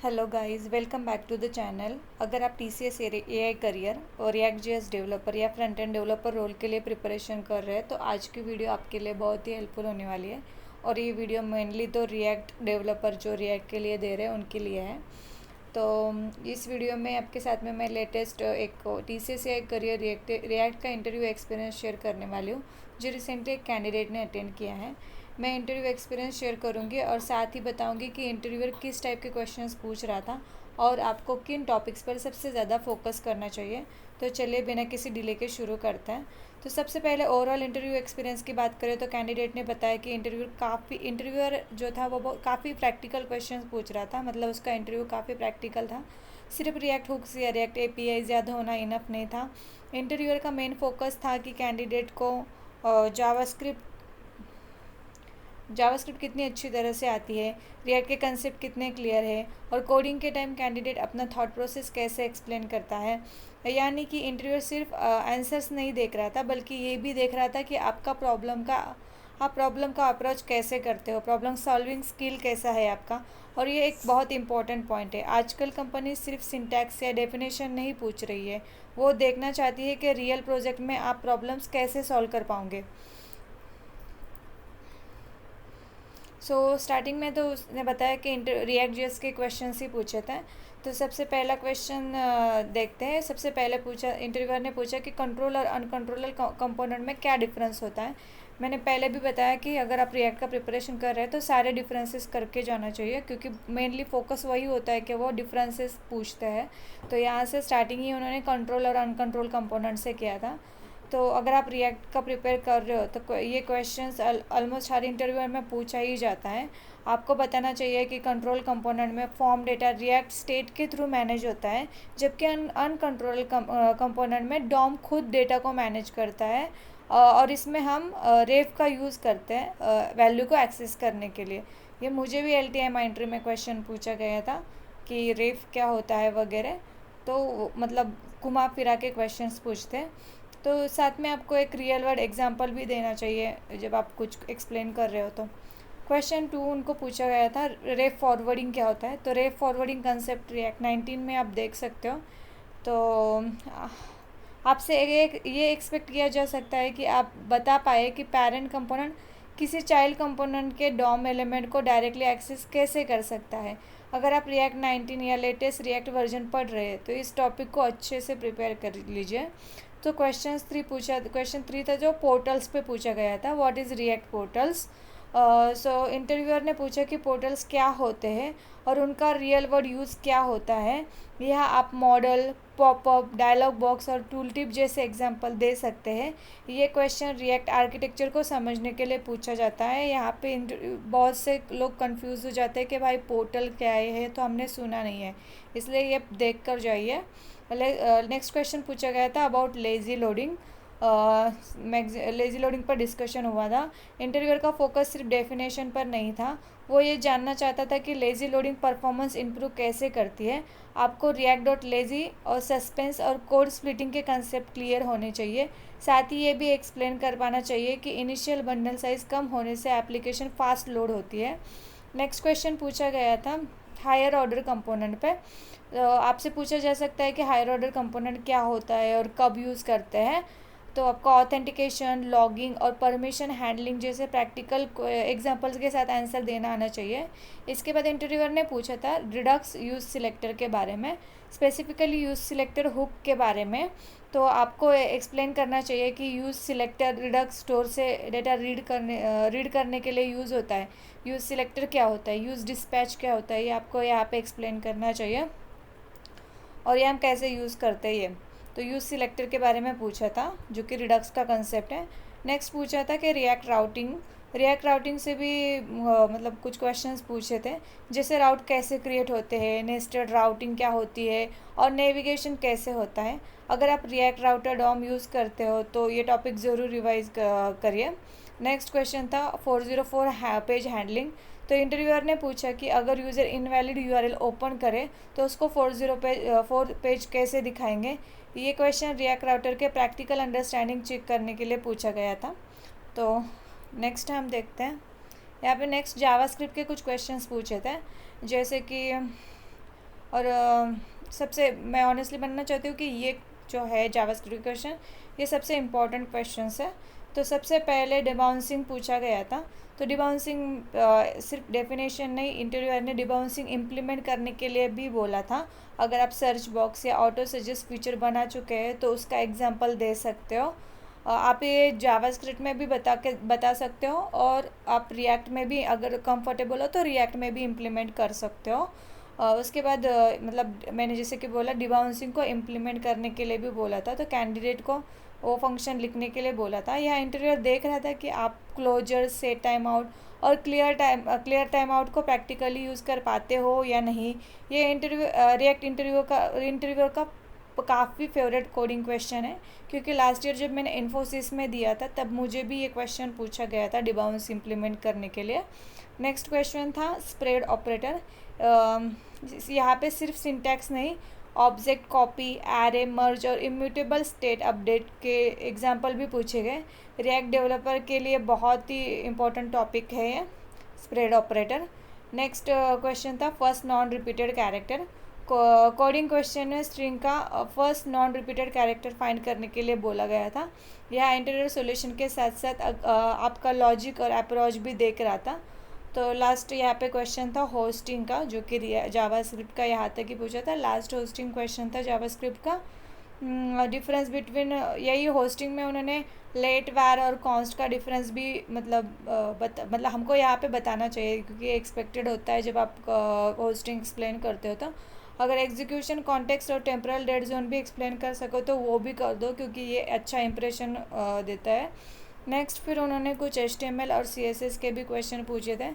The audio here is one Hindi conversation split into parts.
Hello guys, welcome back to the channel. अगर आप T C S AI career और रिएक्ट जेएस डेवलपर या फ्रंट एंड डेवलपर रोल के लिए प्रिपरेशन कर रहे हैं तो आज की वीडियो आपके लिए बहुत ही हेल्पफुल होने वाली है। और ये वीडियो मेनली तो रिएक्ट डेवलपर जो रिएक्ट के लिए दे रहे हैं उनके लिए है। तो इस वीडियो में आपके साथ में मैं लेटेस्ट एक T C S AI career React का इंटरव्यू एक्सपीरियंस शेयर करने वाली हूँ, जो रिसेंटली एक कैंडिडेट ने अटेंड किया है। मैं इंटरव्यू एक्सपीरियंस शेयर करूंगी और साथ ही बताऊंगी कि इंटरव्यूअर किस टाइप के क्वेश्चंस पूछ रहा था और आपको किन टॉपिक्स पर सबसे ज़्यादा फोकस करना चाहिए। तो चलिए बिना किसी डिले के शुरू करते हैं। तो सबसे पहले ओवरऑल इंटरव्यू एक्सपीरियंस की बात करें तो कैंडिडेट ने बताया कि इंटरव्यूअर जो था वो काफ़ी प्रैक्टिकल क्वेश्चंस पूछ रहा था। मतलब उसका इंटरव्यू काफ़ी प्रैक्टिकल था। सिर्फ रिएक्ट हुक्स या रिएक्ट API ज़्यादा होना इनफ नहीं था। इंटरव्यूअर का मेन फोकस था कि कैंडिडेट को जावास्क्रिप्ट कितनी अच्छी तरह से आती है, रिएक्ट के कंसेप्ट कितने क्लियर है और कोडिंग के टाइम कैंडिडेट अपना थॉट प्रोसेस कैसे एक्सप्लेन करता है। यानी कि इंटरव्यूअर सिर्फ आंसर्स नहीं देख रहा था, बल्कि ये भी देख रहा था कि आप प्रॉब्लम का अप्रोच कैसे करते हो, प्रॉब्लम सॉल्विंग स्किल कैसा है आपका। और ये एक बहुत इंपॉर्टेंट पॉइंट है। आजकल कंपनी सिर्फ सिंटैक्स या डेफिनेशन नहीं पूछ रही है, वो देखना चाहती है कि रियल प्रोजेक्ट में आप प्रॉब्लम्स कैसे सॉल्व कर पाओगे। स्टार्टिंग में तो उसने बताया कि रिएक्ट जेएस के क्वेश्चन ही पूछे थे। तो सबसे पहला क्वेश्चन देखते हैं। सबसे पहले इंटरव्यूअर ने पूछा कि कंट्रोल और अनकंट्रोलर कंपोनेंट में क्या डिफरेंस होता है। मैंने पहले भी बताया कि अगर आप रिएक्ट का प्रिपरेशन कर रहे हैं तो सारे डिफरेंसेस करके जाना चाहिए, क्योंकि मेनली फोकस वही होता है कि वो डिफरेंसेस पूछते हैं। तो यहाँ से स्टार्टिंग ही उन्होंने कंट्रोल और अनकंट्रोल कंपोनेंट से किया था। तो अगर आप रिएक्ट का प्रिपेयर कर रहे हो तो ये क्वेश्चंस ऑलमोस्ट हर इंटरव्यू में पूछा ही जाता है। आपको बताना चाहिए कि कंट्रोल कंपोनेंट में फॉर्म डेटा रिएक्ट स्टेट के थ्रू मैनेज होता है, जबकि अनकंट्रोल कंपोनेंट में डॉम खुद डेटा को मैनेज करता है। और इसमें हम रेफ का यूज़ करते हैं वैल्यू को एक्सेस करने के लिए। ये मुझे भी LTI एंट्री में क्वेश्चन पूछा गया था कि रेफ क्या होता है वगैरह। तो मतलब घुमा फिरा के क्वेश्चंस पूछते हैं। तो साथ में आपको एक रियल वर्ड एग्जांपल भी देना चाहिए जब आप कुछ एक्सप्लेन कर रहे हो। तो क्वेश्चन 2 उनको पूछा गया था, रेफ फॉरवर्डिंग क्या होता है। तो रेफ फॉरवर्डिंग कंसेप्ट रिएक्ट 19 में आप देख सकते हो। तो आपसे ये एक्सपेक्ट किया जा सकता है कि आप बता पाए कि पेरेंट कंपोनेंट किसी चाइल्ड कंपोनेंट के डॉम एलिमेंट को डायरेक्टली एक्सेस कैसे कर सकता है। अगर आप रिएक्ट 19 या लेटेस्ट रिएक्ट वर्जन पढ़ रहे हैं तो इस टॉपिक को अच्छे से प्रिपेयर कर लीजिए। तो क्वेश्चन 3 था जो पोर्टल्स पे पूछा गया था, what is react portals. Interviewer ने पूछा कि पोर्टल्स क्या होते हैं और उनका रियल वर्ड यूज़ क्या होता है। यहाँ आप मॉडल, पॉपअप, डायलॉग बॉक्स और टूल टिप जैसे एग्जांपल दे सकते हैं। ये क्वेश्चन रिएक्ट आर्किटेक्चर को समझने के लिए पूछा जाता है। यहाँ पे बहुत से लोग कंफ्यूज हो जाते हैं कि भाई पोर्टल क्या है, तो हमने सुना नहीं है, इसलिए ये देख कर जाइए। नेक्स्ट क्वेश्चन पूछा गया था about lazy loading. Lazy loading पर डिस्कशन हुआ था। इंटरव्यूअर का फोकस सिर्फ डेफिनेशन पर नहीं था, वो ये जानना चाहता था कि लेज़ी लोडिंग परफॉर्मेंस इंप्रूव कैसे करती है। आपको react.lazy और सस्पेंस और कोड स्प्लिटिंग के कंसेप्ट क्लियर होने चाहिए। साथ ही ये भी एक्सप्लेन कर पाना चाहिए कि इनिशियल बंडल साइज़ कम होने से एप्लीकेशन फास्ट लोड होती है। नेक्स्ट क्वेश्चन पूछा गया था हायर ऑर्डर कंपोनेंट पे। तो आपसे पूछा जा सकता है कि हायर ऑर्डर कंपोनेंट क्या होता है और कब यूज़ करते हैं। तो आपको ऑथेंटिकेशन, लॉगिंग और परमिशन हैंडलिंग जैसे प्रैक्टिकल एग्जांपल्स के साथ आंसर देना आना चाहिए। इसके बाद इंटरव्यूअर ने पूछा था रिडक्स यूज सिलेक्टर के बारे में, स्पेसिफिकली यूज सिलेक्टर हुक के बारे में। तो आपको एक्सप्लेन करना चाहिए कि यूज सिलेक्टर रिडक्स स्टोर से डेटा रीड करने के लिए यूज़ होता है। यूज सिलेक्टर क्या होता है, यूज डिस्पैच क्या होता है, ये आपको यहाँ पे एक्सप्लेन करना चाहिए और ये हम कैसे यूज़ करते हैं ये। तो यूज़ सिलेक्टर के बारे में पूछा था, जो कि रिडक्स का कंसेप्ट है। नेक्स्ट पूछा था कि रिएक्ट राउटिंग से भी मतलब कुछ क्वेश्चंस पूछे थे, जैसे राउट कैसे क्रिएट होते हैं, नेस्टेड राउटिंग क्या होती है और नेविगेशन कैसे होता है। अगर आप रिएक्ट राउटर डॉम यूज़ करते हो तो ये टॉपिक ज़रूर रिवाइज करिए। नेक्स्ट क्वेश्चन था 404 पेज हैंडलिंग। तो इंटरव्यूअर ने पूछा कि अगर यूज़र इनवैलिड URL ओपन करे तो उसको 4 पेज कैसे दिखाएंगे। ये क्वेश्चन रिएक्ट राउटर के प्रैक्टिकल अंडरस्टैंडिंग चेक करने के लिए पूछा गया था। तो नेक्स्ट हम देखते हैं यहाँ पे नेक्स्ट जावास्क्रिप्ट के कुछ क्वेश्चंस पूछे थे, जैसे कि और सबसे मैं ऑनेस्टली बनना चाहती हूँ कि ये जो है जावास्क्रिप्ट क्वेश्चन ये सबसे इम्पोर्टेंट क्वेश्चंस है। तो सबसे पहले डिबाउंसिंग पूछा गया था। तो डिबाउंसिंग सिर्फ डेफिनेशन नहीं, इंटरव्यूअर ने डिबाउंसिंग इम्प्लीमेंट करने के लिए भी बोला था। अगर आप सर्च बॉक्स या ऑटो सजेस्ट फीचर बना चुके हैं तो उसका एग्जांपल दे सकते हो। आप ये जावास्क्रिप्ट में भी बता सकते हो, और आप रिएक्ट में भी अगर कंफर्टेबल हो तो रिएक्ट में भी इम्प्लीमेंट कर सकते हो। उसके बाद मतलब मैंने जैसे कि बोला डिबाउंसिंग को इम्प्लीमेंट करने के लिए भी बोला था, तो कैंडिडेट को वो फंक्शन लिखने के लिए बोला था। यह इंटरव्यूअर देख रहा था कि आप क्लोजर, सेट टाइम आउट और क्लियर टाइम आउट को प्रैक्टिकली यूज़ कर पाते हो या नहीं। ये रिएक्ट इंटरव्यूअर का काफ़ी फेवरेट कोडिंग क्वेश्चन है, क्योंकि लास्ट ईयर जब मैंने इन्फोसिस में दिया था तब मुझे भी ये क्वेश्चन पूछा गया था डिबाउंस इम्प्लीमेंट करने के लिए। नेक्स्ट क्वेश्चन था स्प्रेड ऑपरेटर। यहाँ पे सिर्फ सिंटैक्स नहीं, ऑब्जेक्ट कॉपी, एरे, मर्ज और इम्यूटेबल स्टेट अपडेट के एग्जांपल भी पूछे गए। रिएक्ट डेवलपर के लिए बहुत ही इम्पोर्टेंट टॉपिक है ये स्प्रेड ऑपरेटर। नेक्स्ट क्वेश्चन था first non repeated character. Coding question में स्ट्रिंग का first non repeated character find करने के लिए बोला गया था। यह इंटीरियर सॉल्यूशन के साथ साथ आपका लॉजिक और अप्रोच भी देख रहा था। तो लास्ट यहाँ पे क्वेश्चन था होस्टिंग का, जो कि जावास्क्रिप्ट का यहाँ तक ही पूछा था। लास्ट होस्टिंग क्वेश्चन था जावास्क्रिप्ट का। डिफरेंस बिटवीन, यही होस्टिंग में उन्होंने लेट, वार और कॉन्स्ट का डिफरेंस भी मतलब हमको यहाँ पे बताना चाहिए, क्योंकि एक्सपेक्टेड होता है जब आप होस्टिंग एक्सप्लेन करते हो। तो अगर एग्जीक्यूशन कॉन्टेक्स्ट और टेम्परल डेड जोन भी एक्सप्लेन कर सको तो वो भी कर दो, क्योंकि ये अच्छा इंप्रेशन देता है। नेक्स्ट फिर उन्होंने कुछ HTML और CSS के भी क्वेश्चन पूछे थे,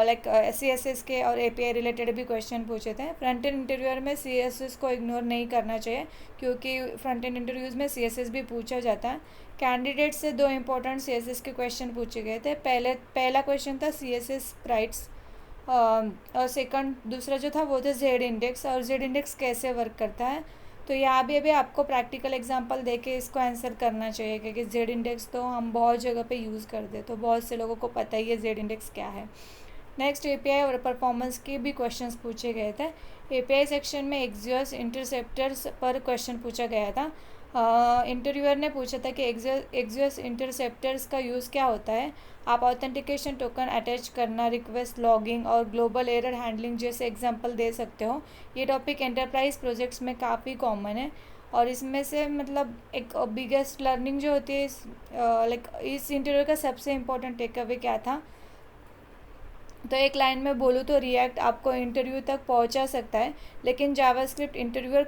लाइक CSS के और API रिलेटेड भी क्वेश्चन पूछे थे। फ्रंट एंड इंटरव्यूअर में CSS को इग्नोर नहीं करना चाहिए, क्योंकि फ्रंट एंड इंटरव्यूज़ में CSS भी पूछा जाता है। कैंडिडेट से 2 इंपॉर्टेंट CSS के क्वेश्चन पूछे गए थे। पहला क्वेश्चन था CSS स्प्राइट्स, और दूसरा जो था वो था जेड इंडेक्स, और जेड इंडेक्स कैसे वर्क करता है। तो यहाँ भी अभी आपको प्रैक्टिकल एग्जांपल देके इसको आंसर करना चाहिए, क्योंकि जेड इंडेक्स तो हम बहुत जगह पे यूज़ करते हैं, तो बहुत से लोगों को पता ही है जेड इंडेक्स क्या है। नेक्स्ट API और परफॉर्मेंस के भी क्वेश्चंस पूछे गए थे। API सेक्शन में एक्सियोस इंटरसेप्टर्स पर क्वेश्चन पूछा गया था। इंटरव्यूअर ने पूछा था कि एक्सियोस इंटरसेप्टर्स का यूज़ क्या होता है। आप ऑथेंटिकेशन टोकन अटैच करना, रिक्वेस्ट लॉगिंग और ग्लोबल एरर हैंडलिंग जैसे एग्जांपल दे सकते हो। ये टॉपिक एंटरप्राइज प्रोजेक्ट्स में काफ़ी कॉमन है, और इसमें से मतलब एक बिगेस्ट लर्निंग जो होती है लाइक इस इंटरव्यू का सबसे इम्पोर्टेंट टेक अवे क्या था। तो एक लाइन में बोलूँ तो रिएक्ट आपको इंटरव्यू तक पहुंचा सकता है, लेकिन जावास्क्रिप्ट इंटरव्यू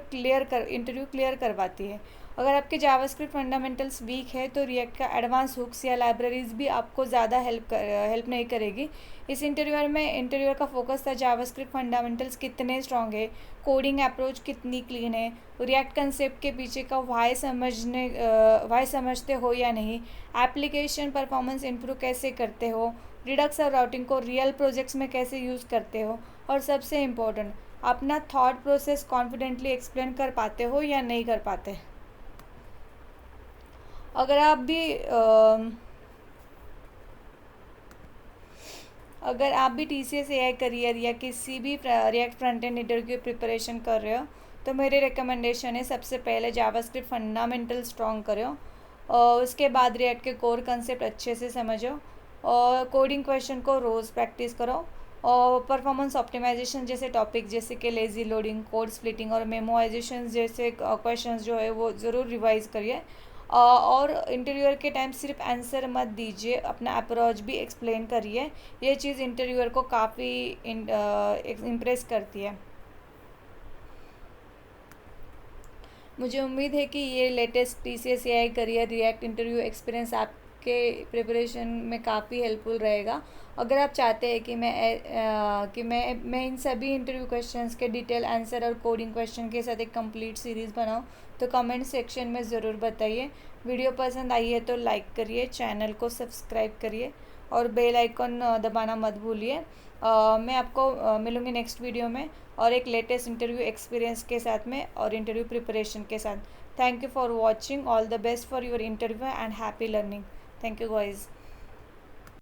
क्लियर करवाती है। अगर आपके जावास्क्रिप्ट फंडामेंटल्स वीक है तो रिएक्ट का एडवांस हुक्स या लाइब्रेरीज भी आपको ज़्यादा हेल्प नहीं करेगी। इस इंटरव्यूअर का फोकस था जावास्क्रिप्ट फंडामेंटल्स कितने स्ट्रॉन्ग है, कोडिंग अप्रोच कितनी क्लीन है, रिएक्ट कंसेप्ट के पीछे का वाई समझते हो या नहीं, एप्लीकेशन परफॉर्मेंस इम्प्रूव कैसे करते हो, रिडक्स और राउटिंग को रियल प्रोजेक्ट्स में कैसे यूज़ करते हो, और सबसे इम्पोर्टेंट अपना थॉट प्रोसेस कॉन्फिडेंटली एक्सप्लेन कर पाते हो या नहीं कर पाते। अगर आप भी TCS AI करियर या किसी भी रिएक्ट फ्रंट एंड इंटरव्यू की प्रिपरेशन कर रहे हो, तो मेरी रिकमेंडेशन है सबसे पहले जावास्क्रिप्ट फंडामेंटल स्ट्रॉन्ग करो, और उसके बाद रिएक्ट के कोर कंसेप्ट अच्छे से समझो, और कोडिंग क्वेश्चन को रोज़ प्रैक्टिस करो, और परफॉर्मेंस ऑप्टिमाइजेशन जैसे टॉपिक जैसे कि लेज़ी लोडिंग, कोड स्प्लिटिंग और मेमोराइजेशन जैसे क्वेश्चंस जो है वो ज़रूर रिवाइज करिए। और इंटरव्यूअर के टाइम सिर्फ आंसर मत दीजिए, अपना अप्रोच भी एक्सप्लेन करिए। ये चीज़ इंटरव्यूअर को काफ़ी इम्प्रेस करती है। मुझे उम्मीद है कि ये latest TCS AI career react interview experience आपके प्रिपरेशन में काफ़ी हेल्पफुल रहेगा। अगर आप चाहते हैं कि मैं इन सभी इंटरव्यू क्वेश्चंस के डिटेल आंसर और कोडिंग क्वेश्चन के साथ एक कंप्लीट सीरीज़ बनाऊं, तो कमेंट सेक्शन में ज़रूर बताइए। वीडियो पसंद आई है तो लाइक करिए, चैनल को सब्सक्राइब करिए और बेल आइकन दबाना मत भूलिए। मैं आपको मिलूँगी नेक्स्ट वीडियो में और एक लेटेस्ट इंटरव्यू एक्सपीरियंस के साथ में और इंटरव्यू प्रिपरेशन के साथ। Thank you for watching, all the best for your interview and happy learning. Thank you guys.